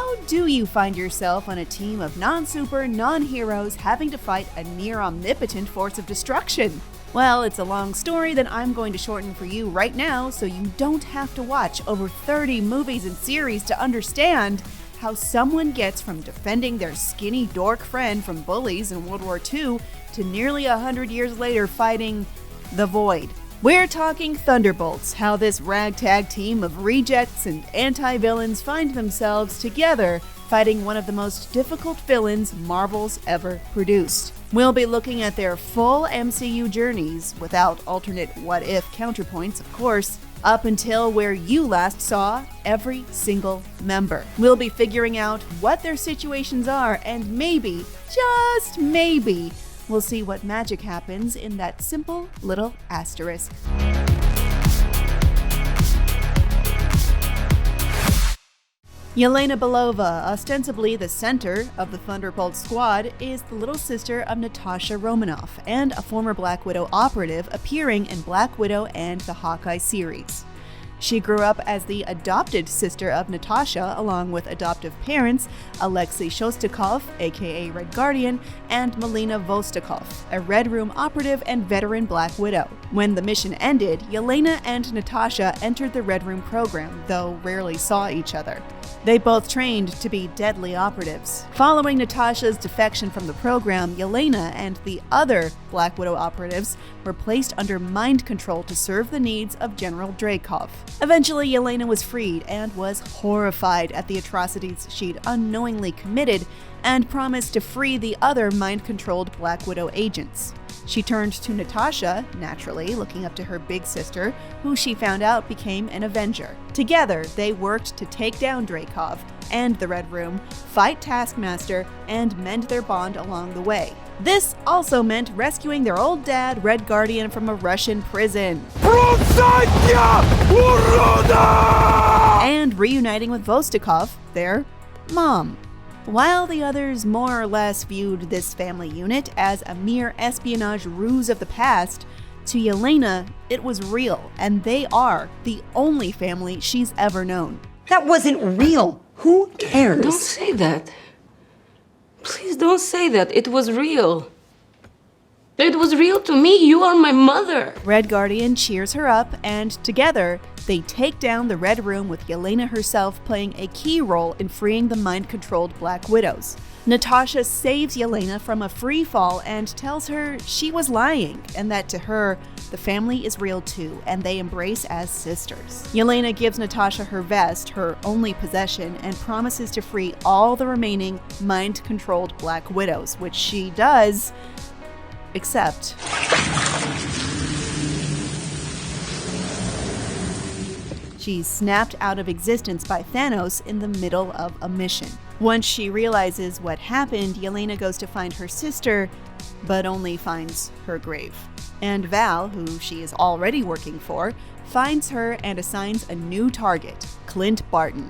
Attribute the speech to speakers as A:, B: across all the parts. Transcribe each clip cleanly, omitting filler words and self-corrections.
A: how do you find yourself on a team of non-super, non-heroes having to fight a near-omnipotent force of destruction? Well, it's a long story that I'm going to shorten for you right now so you don't have to watch over 30 movies and series to understand how someone gets from defending their skinny dork friend from bullies in World War II to nearly 100 years later fighting the Void. We're talking Thunderbolts, how this ragtag team of rejects and anti-villains find themselves together fighting one of the most difficult villains Marvel's ever produced. We'll be looking at their full MCU journeys, without alternate what-if counterpoints, of course, up until where you last saw every single member. We'll be figuring out what their situations are, and maybe, just maybe, we'll see what magic happens in that simple little asterisk. Yolena Bova, ostensibly the center of the Thunderbolts squad, is the little sister of Natasha Romanoff and a former Black Widow operative appearing in Black Widow and the Hawkeye series. She grew up as the adopted sister of Natasha, along with adoptive parents Alexei Shostakov, aka Red Guardian, and Melina Vostokov, a Red Room operative and veteran Black Widow. When the mission ended, Yelena and Natasha entered the Red Room program, though rarely saw each other. They both trained to be deadly operatives. Following Natasha's defection from the program, Yelena and the other Black Widow operatives were placed under mind control to serve the needs of General Dreykov. Eventually, Yelena was freed and was horrified at the atrocities she'd unknowingly committed and promised to free the other mind-controlled Black Widow agents. She turned to Natasha, naturally, looking up to her big sister, who she found out became an Avenger. Together, they worked to take down Dreykov and the Red Room, fight Taskmaster, and mend their bond along the way. This also meant rescuing their old dad, Red Guardian, from a Russian prison. And reuniting with Vostokov, their mom. While the others more or less viewed this family unit as a mere espionage ruse of the past, to Yelena, it was real, and they are the only family she's ever known.
B: That wasn't real. Who cares?
C: Don't say that. Please don't say that. It was real. It was real to me. You are my mother.
A: Red Guardian cheers her up, and together, they take down the Red Room with Yelena herself playing a key role in freeing the mind-controlled Black Widows. Natasha saves Yelena from a free fall and tells her she was lying, and that to her, the family is real too, and they embrace as sisters. Yelena gives Natasha her vest, her only possession, and promises to free all the remaining mind-controlled Black Widows, which she does, except she's snapped out of existence by Thanos in the middle of a mission. Once she realizes what happened, Yelena goes to find her sister, but only finds her grave. And Val, who she is already working for, finds her and assigns a new target, Clint Barton.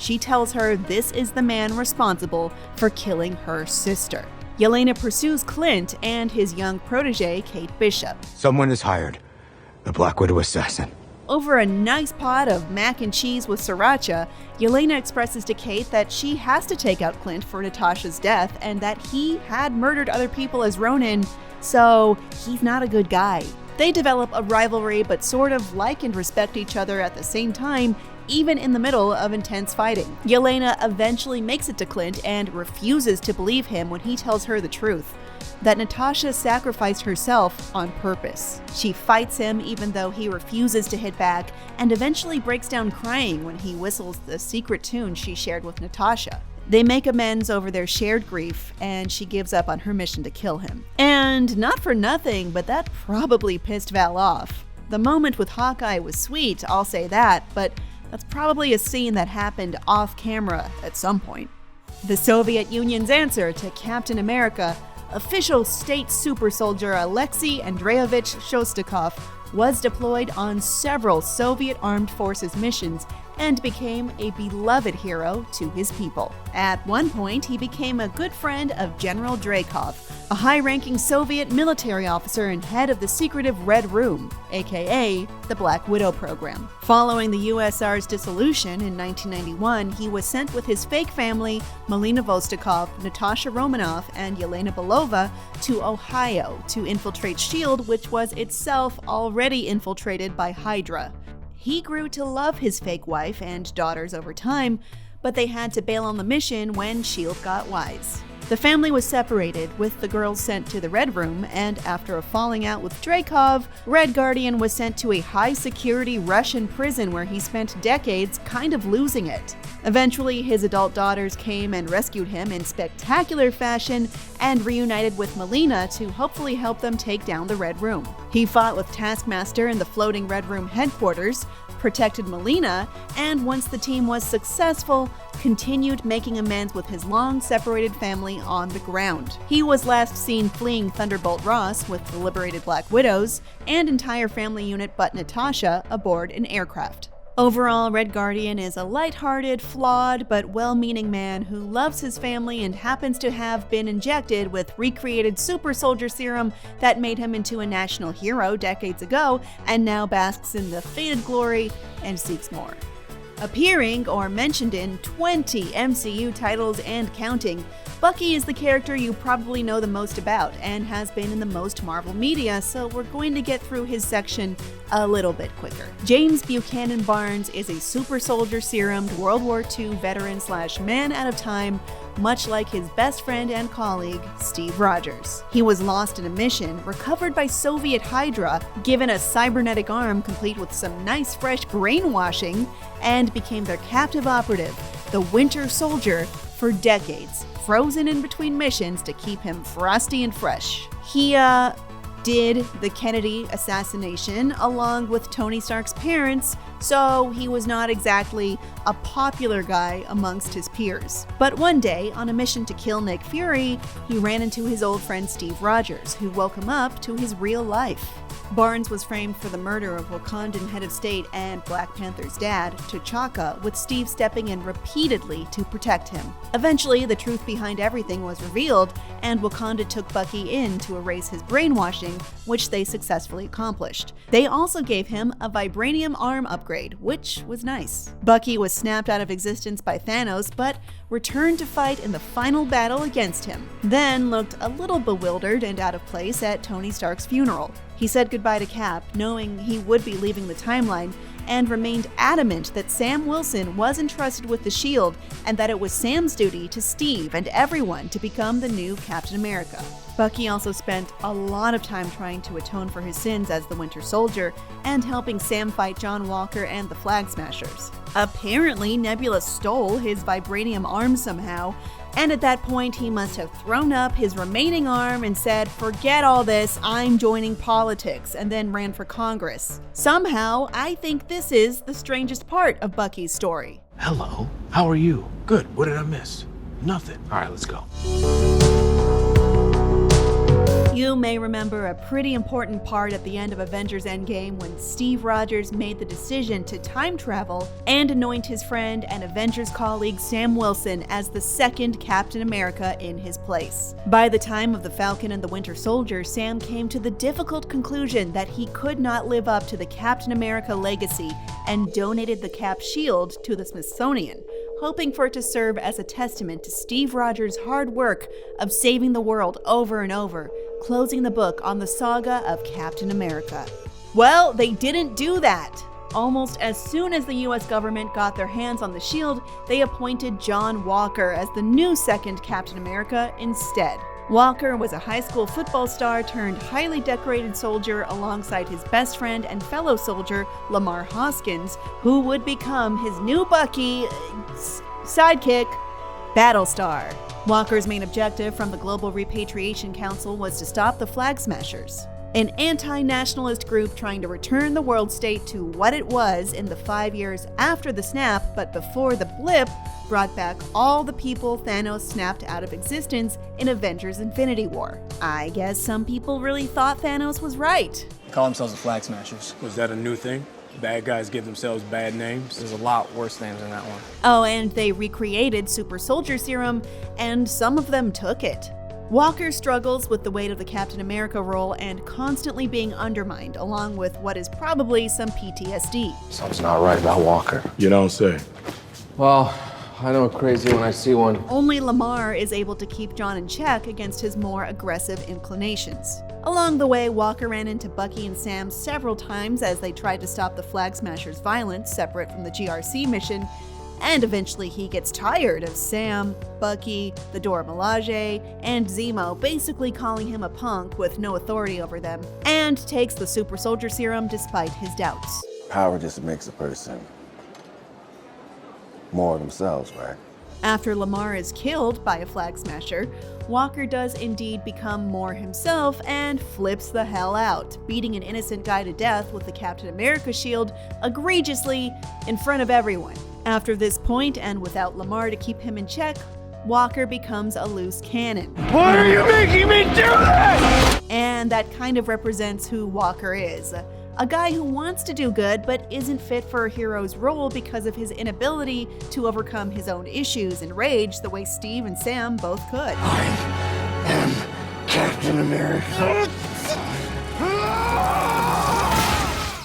A: She tells her this is the man responsible for killing her sister. Yelena pursues Clint and his young protege, Kate Bishop.
D: Someone is hired. The Black Widow assassin.
A: Over a nice pot of mac and cheese with sriracha, Yelena expresses to Kate that she has to take out Clint for Natasha's death and that he had murdered other people as Ronin, so he's not a good guy. They develop a rivalry but sort of like and respect each other at the same time, even in the middle of intense fighting. Yelena eventually makes it to Clint and refuses to believe him when he tells her the truth, that Natasha sacrificed herself on purpose. She fights him even though he refuses to hit back, and eventually breaks down crying when he whistles the secret tune she shared with Natasha. They make amends over their shared grief, and she gives up on her mission to kill him. And not for nothing, but that probably pissed Val off. The moment with Hawkeye was sweet, I'll say that, but that's probably a scene that happened off camera at some point. The Soviet Union's answer to Captain America, official state super soldier Alexei Andreevich Shostakov, was deployed on several Soviet armed forces missions and became a beloved hero to his people. At one point, he became a good friend of General Draov, a high-ranking Soviet military officer and head of the secretive Red Room, aka the Black Widow program. Following the USSR's dissolution in 1991, he was sent with his fake family, Yolena Vostokov, Natasha Romanoff, and Yolena Bova, to Ohio to infiltrate S.H.I.E.L.D., which was itself already infiltrated by Hydra. He grew to love his fake wife and daughters over time, but they had to bail on the mission when S.H.I.E.L.D. got wise. The family was separated, with the girls sent to the Red Room, and after a falling out with Draov, Red Guardian was sent to a high-security Russian prison where he spent decades kind of losing it. Eventually, his adult daughters came and rescued him in spectacular fashion and reunited with Yolena to hopefully help them take down the Red Room. He fought with Taskmaster in the floating Red Room headquarters, protected Yolena, and once the team was successful, continued making amends with his long-separated family on the ground. He was last seen fleeing Thunderbolt Ross with the liberated Black Widows and entire family unit but Natasha aboard an aircraft. Overall, Red Guardian is a lighthearted, flawed, but well-meaning man who loves his family and happens to have been injected with recreated super soldier serum that made him into a national hero decades ago and now basks in the faded glory and seeks more. Appearing or mentioned in 20 MCU titles and counting, Bucky is the character you probably know the most about and has been in the most Marvel media, so we're going to get through his section a little bit quicker. James Buchanan Barnes is a super soldier serumed World War II veteran / man out of time, much like his best friend and colleague, Steve Rogers. He was lost in a mission, recovered by Soviet Hydra, given a cybernetic arm complete with some nice fresh brainwashing, and became their captive operative, the Winter Soldier, for decades, frozen in between missions to keep him frosty and fresh. He, did the Kennedy assassination along with Tony Stark's parents, so he was not exactly a popular guy amongst his peers. But one day, on a mission to kill Nick Fury, he ran into his old friend Steve Rogers, who woke him up to his real life. Barnes was framed for the murder of Wakandan head of state and Black Panther's dad, T'Chaka, with Steve stepping in repeatedly to protect him. Eventually, the truth behind everything was revealed, and Wakanda took Bucky in to erase his brainwashing, which they successfully accomplished. They also gave him a vibranium arm upgrade, which was nice. Bucky was snapped out of existence by Thanos, but returned to fight in the final battle against him, then looked a little bewildered and out of place at Tony Stark's funeral. He said goodbye to Cap, knowing he would be leaving the timeline, and remained adamant that Sam Wilson was entrusted with the shield and that it was Sam's duty to Steve and everyone to become the new Captain America. Bucky also spent a lot of time trying to atone for his sins as the Winter Soldier and helping Sam fight John Walker and the Flag Smashers. Apparently, Nebula stole his vibranium arm somehow, and at that point he must have thrown up his remaining arm and said, "Forget all this, I'm joining politics," and then ran for Congress. Somehow, I think this is the strangest part of Bucky's story.
E: Hello, how are you? Good, what did I miss? Nothing. All right, let's go.
A: You may remember a pretty important part at the end of Avengers Endgame when Steve Rogers made the decision to time travel and anoint his friend and Avengers colleague Sam Wilson as the second Captain America in his place. By the time of the Falcon and the Winter Soldier, Sam came to the difficult conclusion that he could not live up to the Captain America legacy and donated the Cap shield to the Smithsonian, hoping for it to serve as a testament to Steve Rogers' hard work of saving the world over and over, closing the book on the saga of Captain America. Well, they didn't do that. Almost as soon as the US government got their hands on the shield, they appointed John Walker as the new second Captain America instead. Walker was a high school football star turned highly decorated soldier alongside his best friend and fellow soldier, Lamar Hoskins, who would become his new Bucky sidekick, Battlestar. Walker's main objective from the Global Repatriation Council was to stop the Flag Smashers, an anti-nationalist group trying to return the world state to what it was in the 5 years after the snap, but before the blip brought back all the people Thanos snapped out of existence in Avengers Infinity War. I guess some people really thought Thanos was right.
F: They call themselves the Flag Smashers.
E: Was that a new thing? Bad guys give themselves bad names.
F: There's a lot worse names than that one.
A: Oh, and they recreated Super Soldier Serum, and some of them took it. Walker struggles with the weight of the Captain America role and constantly being undermined, along with what is probably some PTSD.
F: Something's not right about Walker.
E: You don't say.
F: Well, I know crazy when I see one.
A: Only Lamar is able to keep John in check against his more aggressive inclinations. Along the way, Walker ran into Bucky and Sam several times as they tried to stop the Flag Smashers' violence separate from the GRC mission, and eventually he gets tired of Sam, Bucky, the Dora Milaje, and Zemo basically calling him a punk with no authority over them, and takes the Super Soldier Serum despite his doubts.
G: Power just makes a person more of themselves, right?
A: After Lamar is killed by a Flag Smasher, Walker does indeed become more himself and flips the hell out, beating an innocent guy to death with the Captain America shield egregiously in front of everyone. After this point, and without Lamar to keep him in check, Walker becomes a loose cannon.
E: Why are you making me do this?
A: And that kind of represents who Walker is. A guy who wants to do good but isn't fit for a hero's role because of his inability to overcome his own issues and rage the way Steve and Sam both could.
G: I am Captain America.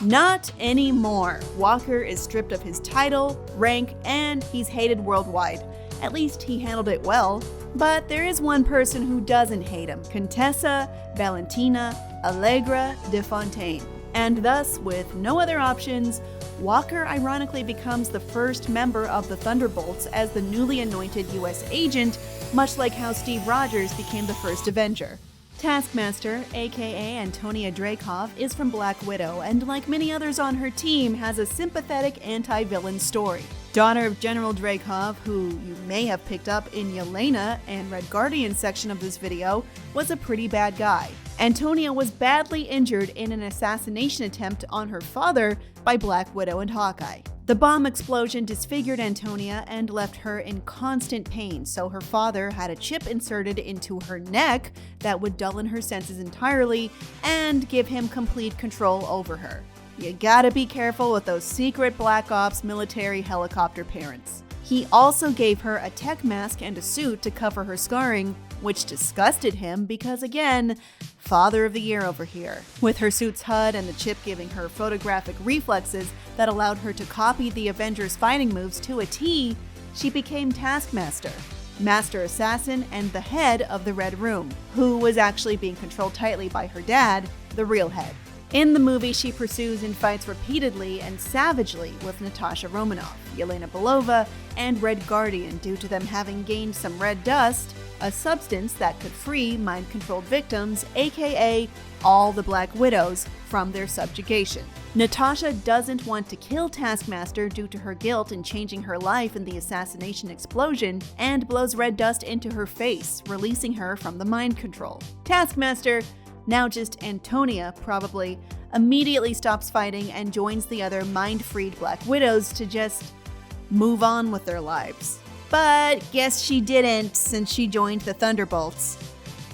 A: Not anymore. Walker is stripped of his title, rank, and he's hated worldwide. At least he handled it well. But there is one person who doesn't hate him, Contessa Valentina Allegra de Fontaine. And thus, with no other options, Walker ironically becomes the first member of the Thunderbolts as the newly anointed US agent, much like how Steve Rogers became the first Avenger. Taskmaster, aka Antonia Draov, is from Black Widow, and like many others on her team, has a sympathetic anti-villain story. Daughter of General Draov, who you may have picked up in Yelena and Red Guardian section of this video, was a pretty bad guy. Antonia was badly injured in an assassination attempt on her father by Black Widow and Hawkeye. The bomb explosion disfigured Antonia and left her in constant pain, so her father had a chip inserted into her neck that would dull her senses entirely and give him complete control over her. You gotta be careful with those secret Black Ops military helicopter parents. He also gave her a tech mask and a suit to cover her scarring, which disgusted him because, again, Father of the Year over here. With her suit's HUD and the chip giving her photographic reflexes that allowed her to copy the Avengers' fighting moves to a T, she became Taskmaster, Master Assassin, and the head of the Red Room, who was actually being controlled tightly by her dad, the real head. In the movie, she pursues and fights repeatedly and savagely with Natasha Romanoff, Yolena Bova, and Red Guardian due to them having gained some red dust, a substance that could free mind-controlled victims, aka all the Black Widows, from their subjugation. Natasha doesn't want to kill Taskmaster due to her guilt in changing her life in the assassination explosion, and blows red dust into her face, releasing her from the mind control. Taskmaster, now just Antonia probably, immediately stops fighting and joins the other mind-freed Black Widows to just move on with their lives. But guess she didn't, since she joined the Thunderbolts.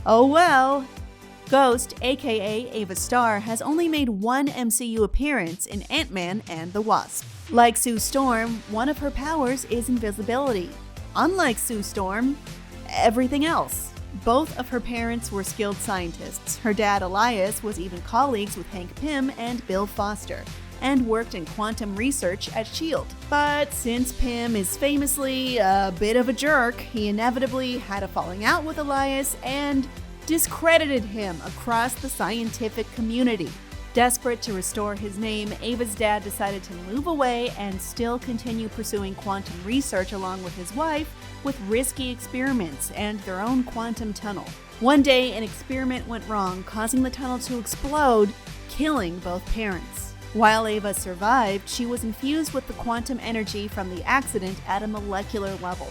A: Oh well. Ghost, aka Ava Starr, has only made one MCU appearance in Ant-Man and the Wasp. Like Sue Storm, one of her powers is invisibility. Unlike Sue Storm, everything else. Both of her parents were skilled scientists. Her dad, Elias, was even colleagues with Hank Pym and Bill Foster, and worked in quantum research at S.H.I.E.L.D. But since Pym is famously a bit of a jerk, he inevitably had a falling out with Elias and discredited him across the scientific community. Desperate to restore his name, Ava's dad decided to move away and still continue pursuing quantum research along with his wife, with risky experiments and their own quantum tunnel. One day, an experiment went wrong, causing the tunnel to explode, killing both parents. While Ava survived, she was infused with the quantum energy from the accident at a molecular level.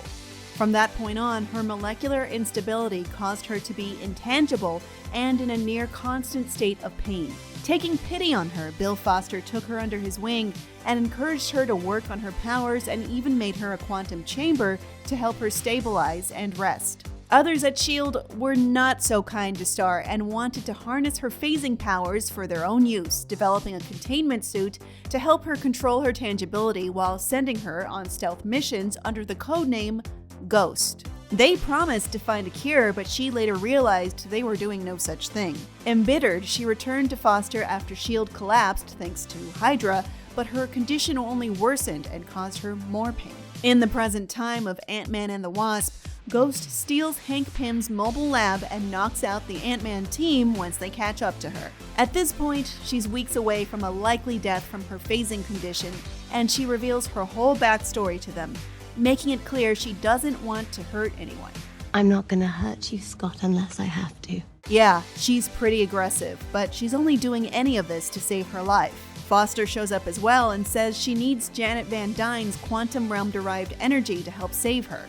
A: From that point on, her molecular instability caused her to be intangible and in a near constant state of pain. Taking pity on her, Bill Foster took her under his wing and encouraged her to work on her powers, and even made her a quantum chamber to help her stabilize and rest. Others at S.H.I.E.L.D. were not so kind to Star and wanted to harness her phasing powers for their own use, developing a containment suit to help her control her tangibility while sending her on stealth missions under the codename Ghost. They promised to find a cure, but she later realized they were doing no such thing. Embittered, she returned to Foster after S.H.I.E.L.D. collapsed thanks to Hydra, but her condition only worsened and caused her more pain. In the present time of Ant-Man and the Wasp, Ghost steals Hank Pym's mobile lab and knocks out the Ant-Man team once they catch up to her. At this point, she's weeks away from a likely death from her phasing condition, and she reveals her whole backstory to them, making it clear she doesn't want to hurt anyone.
H: I'm not gonna hurt you, Scott, unless I have to.
A: Yeah, she's pretty aggressive, but she's only doing any of this to save her life. Foster shows up as well and says she needs Janet Van Dyne's quantum realm-derived energy to help save her.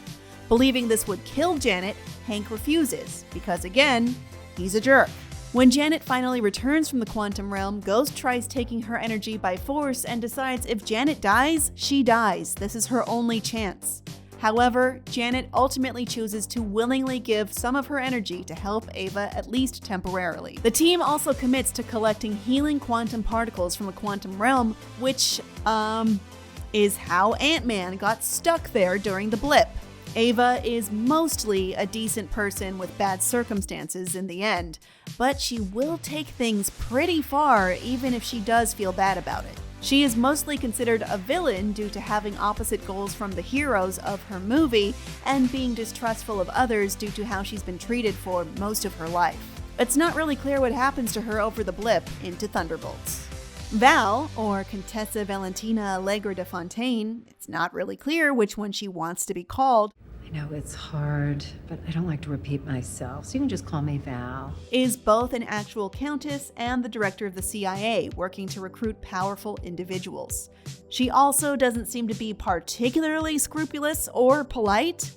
A: Believing this would kill Janet, Hank refuses, because again, he's a jerk. When Janet finally returns from the quantum realm, Ghost tries taking her energy by force and decides if Janet dies, she dies. This is her only chance. However, Janet ultimately chooses to willingly give some of her energy to help Ava, at least temporarily. The team also commits to collecting healing quantum particles from a quantum realm, which, is how Ant-Man got stuck there during the blip. Ava is mostly a decent person with bad circumstances in the end, but she will take things pretty far even if she does feel bad about it. She is mostly considered a villain due to having opposite goals from the heroes of her movie and being distrustful of others due to how she's been treated for most of her life. It's not really clear what happens to her over the blip into Thunderbolts. Val, or Contessa Valentina Allegra de Fontaine, it's not really clear which one she wants to be called,
B: I know it's hard, but I don't like to repeat myself, so you can just call me Val.
A: is both an actual countess and the director of the CIA, working to recruit powerful individuals. She also doesn't seem to be particularly scrupulous or polite.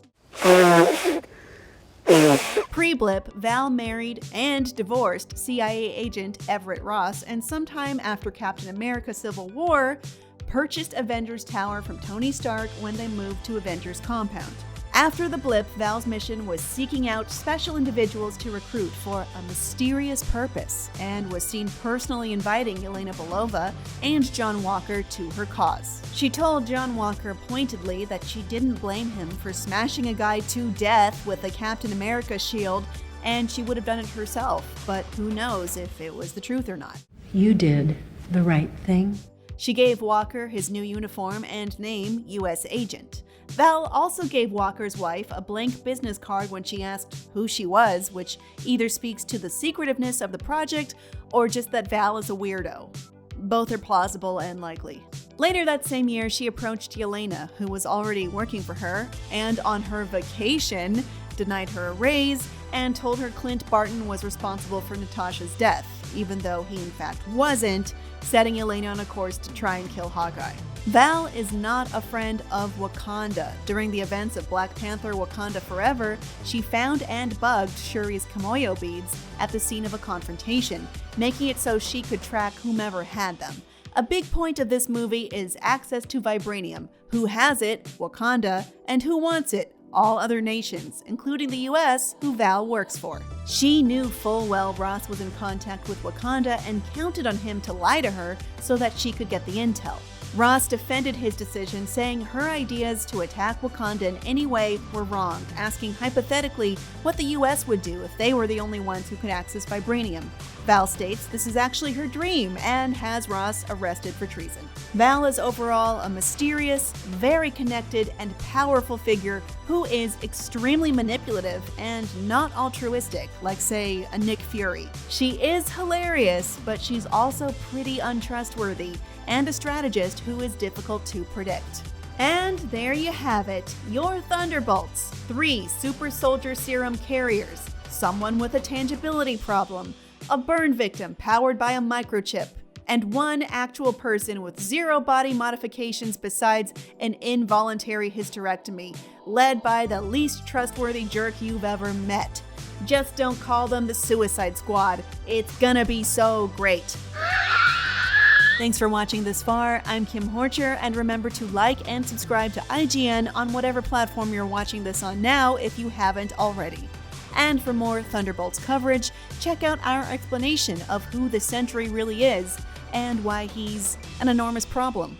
A: Pre-blip, Val married and divorced CIA agent Everett Ross, and sometime after Captain America Civil War, purchased Avengers Tower from Tony Stark when they moved to Avengers Compound. After the blip, Val's mission was seeking out special individuals to recruit for a mysterious purpose, and was seen personally inviting Yolena Bova and John Walker to her cause. She told John Walker pointedly that she didn't blame him for smashing a guy to death with a Captain America shield, and she would have done it herself, but who knows if it was the truth or not.
B: You did the right thing.
A: She gave Walker his new uniform and name, U.S. Agent. Val also gave Walker's wife a blank business card when she asked who she was, which either speaks to the secretiveness of the project or just that Val is a weirdo. Both are plausible and likely. Later that same year, she approached Yelena, who was already working for her, and on her vacation, denied her a raise and told her Clint Barton was responsible for Natasha's death, even though he in fact wasn't, setting Yelena on a course to try and kill Hawkeye. Val is not a friend of Wakanda. During the events of Black Panther Wakanda Forever, she found and bugged Shuri's Kimoyo beads at the scene of a confrontation, making it so she could track whomever had them. A big point of this movie is access to vibranium. Who has it? Wakanda. And who wants it? All other nations, including the US, who Val works for. She knew full well Ross was in contact with Wakanda and counted on him to lie to her so that she could get the intel. Ross defended his decision, saying her ideas to attack Wakanda in any way were wrong, asking hypothetically what the US would do if they were the only ones who could access vibranium. Val states this is actually her dream and has Ross arrested for treason. Val is overall a mysterious, very connected, and powerful figure who is extremely manipulative and not altruistic, like, say, a Nick Fury. She is hilarious, but she's also pretty untrustworthy, and a strategist who is difficult to predict. And there you have it, your Thunderbolts. 3 super soldier serum carriers, someone with a tangibility problem, a burn victim powered by a microchip, and 1 actual person with 0 body modifications besides an involuntary hysterectomy, led by the least trustworthy jerk you've ever met. Just don't call them the Suicide Squad. It's gonna be so great. Thanks for watching this far. I'm Kim Horcher, and remember to like and subscribe to IGN on whatever platform you're watching this on now if you haven't already. And for more Thunderbolts coverage, check out our explanation of who the Sentry really is and why he's an enormous problem.